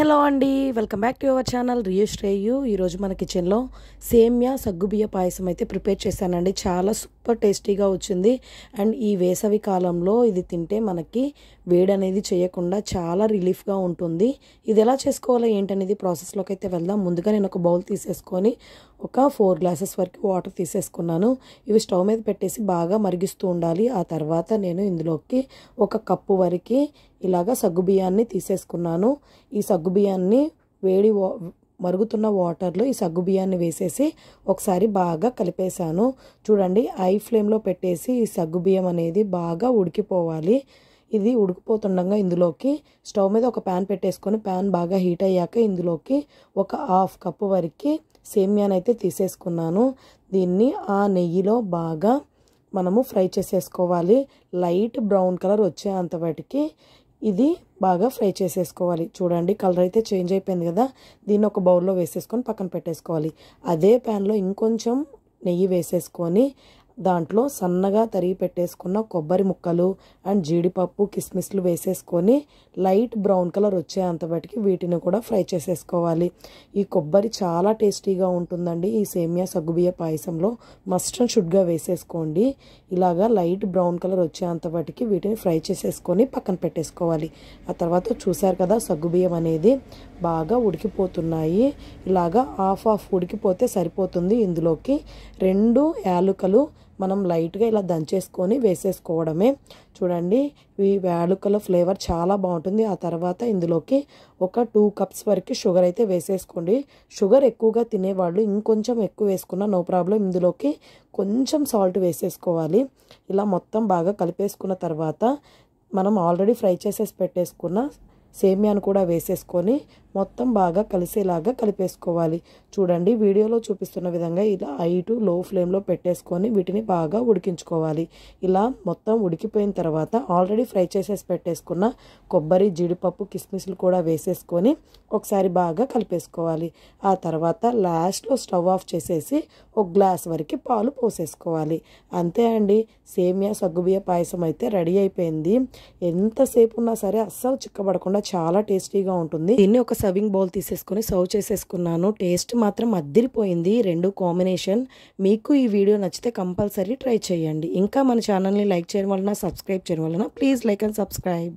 Hello అండి, welcome back to our channel Riyu Shreyu. ఈరోజు మన కిచెన్లో సేమ్యా సగ్గుబియ్య పాయసం అయితే ప్రిపేర్ చేశానండి. చాలా సూపర్ టేస్టీగా వచ్చింది. అండ్ ఈ వేసవి కాలంలో ఇది తింటే మనకి వేడి అనేది చేయకుండా చాలా రిలీఫ్గా ఉంటుంది. ఇది ఎలా చేసుకోవాలో ఏంటనేది ప్రాసెస్లోకి అయితే వెళ్దాం. ముందుగా నేను ఒక బౌల్ తీసేసుకొని ఒక 4 గ్లాసెస్ వరకు వాటర్ తీసేసుకున్నాను. ఇవి స్టవ్ మీద పెట్టేసి బాగా మరిగిస్తూ ఉండాలి. ఆ తర్వాత నేను ఇందులోకి 1 కప్పు వరకు ఇలాగా సగ్గుబియ్యాన్ని తీసేసుకున్నాను. ఈ సగ్గుబియ్యాన్ని మరుగుతున్న వాటర్లో ఈ సగ్గుబియ్యాన్ని వేసేసి ఒకసారి బాగా కలిపేశాను. చూడండి, హై ఫ్లేమ్లో పెట్టేసి ఈ సగ్గుబియ్యం అనేది బాగా ఉడికిపోవాలి. ఇది ఉడికిపోతుండగా ఇందులోకి స్టవ్ మీద ఒక ప్యాన్ పెట్టేసుకొని ప్యాన్ బాగా హీట్ అయ్యాక ఇందులోకి ఒక 1/2 కప్పు వరకు సేమ్యానైతే తీసేసుకున్నాను. దీన్ని ఆ నెయ్యిలో బాగా మనము ఫ్రై చేసేసుకోవాలి. లైట్ బ్రౌన్ కలర్ వచ్చేంత వాటికి ఇది బాగా ఫ్రై చేసేసుకోవాలి. చూడండి, కలర్ అయితే చేంజ్ అయిపోయింది కదా. దీన్ని ఒక బౌల్లో వేసేసుకొని పక్కన పెట్టేసుకోవాలి. అదే ప్యాన్లో ఇంకొంచెం నెయ్యి వేసేసుకొని దాంట్లో సన్నగా తరిగి పెట్టేసుకున్న కొబ్బరి ముక్కలు అండ్ జీడిపప్పు కిస్మిస్లు వేసేసుకొని లైట్ బ్రౌన్ కలర్ వచ్చేంత వాటికి వీటిని కూడా ఫ్రై చేసేసుకోవాలి. ఈ కొబ్బరి చాలా టేస్టీగా ఉంటుందండి. ఈ సేమియా సగ్గుబియ్య పాయసంలో మస్ట్ అండ్ షుడ్గా వేసేసుకోండి. ఇలాగా లైట్ బ్రౌన్ కలర్ వచ్చేంత వాటికి వీటిని ఫ్రై చేసేసుకొని పక్కన పెట్టేసుకోవాలి. ఆ తర్వాత చూసారు కదా, సగ్గుబియ్యం అనేది బాగా ఉడికిపోతున్నాయి. ఇలాగా హాఫ్ ఉడికిపోతే సరిపోతుంది. ఇందులోకి 2 యాలకులు మనం లైట్గా ఇలా దంచేసుకొని వేసేసుకోవడమే. చూడండి, ఈ యాలకుల ఫ్లేవర్ చాలా బాగుంటుంది. ఆ తర్వాత ఇందులోకి ఒక 2 కప్స్ వరకు షుగర్ అయితే వేసేసుకోండి. షుగర్ ఎక్కువగా తినేవాళ్ళు ఇంకొంచెం ఎక్కువ వేసుకున్నా నో ప్రాబ్లం. ఇందులోకి కొంచెం సాల్ట్ వేసేసుకోవాలి. ఇలా మొత్తం బాగా కలిపేసుకున్న తర్వాత మనం ఆల్రెడీ ఫ్రై చేసేసి పెట్టేసుకున్న సేమ్యాను కూడా వేసేసుకొని మొత్తం బాగా కలిసేలాగా కలిపేసుకోవాలి. చూడండి, వీడియోలో చూపిస్తున్న విధంగా ఇలా హై టు లో ఫ్లేమ్లో పెట్టేసుకొని వీటిని బాగా ఉడికించుకోవాలి. ఇలా మొత్తం ఉడికిపోయిన తర్వాత ఆల్రెడీ ఫ్రై చేసేసి పెట్టేసుకున్న కొబ్బరి జీడిపప్పు కిస్మిస్లు కూడా వేసేసుకొని ఒకసారి బాగా కలిపేసుకోవాలి. ఆ తర్వాత లాస్ట్లో స్టవ్ ఆఫ్ చేసేసి 1 గ్లాస్ వరకు పాలు పోసేసుకోవాలి. అంతే అండి, సేమ్యా సగ్గుబియ్య పాయసం అయితే రెడీ అయిపోయింది. ఎంతసేపు ఉన్నా సరే అస్సలు చిక్కబడకుండా చాలా టేస్టీగా ఉంటుంది. దీన్ని ఒక సర్వింగ్ బౌల్ తీసేసుకొని సర్వ్ చేసేసుకున్నాను. టేస్ట్ మాత్రం అద్దిరిపోయింది. 2 కాంబినేషన్. మీకు ఈ వీడియో నచ్చితే కంపల్సరీ ట్రై చేయండి. ఇంకా మన ఛానల్ని లైక్ చేయడం వలన, సబ్స్క్రైబ్ చేయడం వలన ప్లీజ్ లైక్ అండ్ సబ్స్క్రైబ్.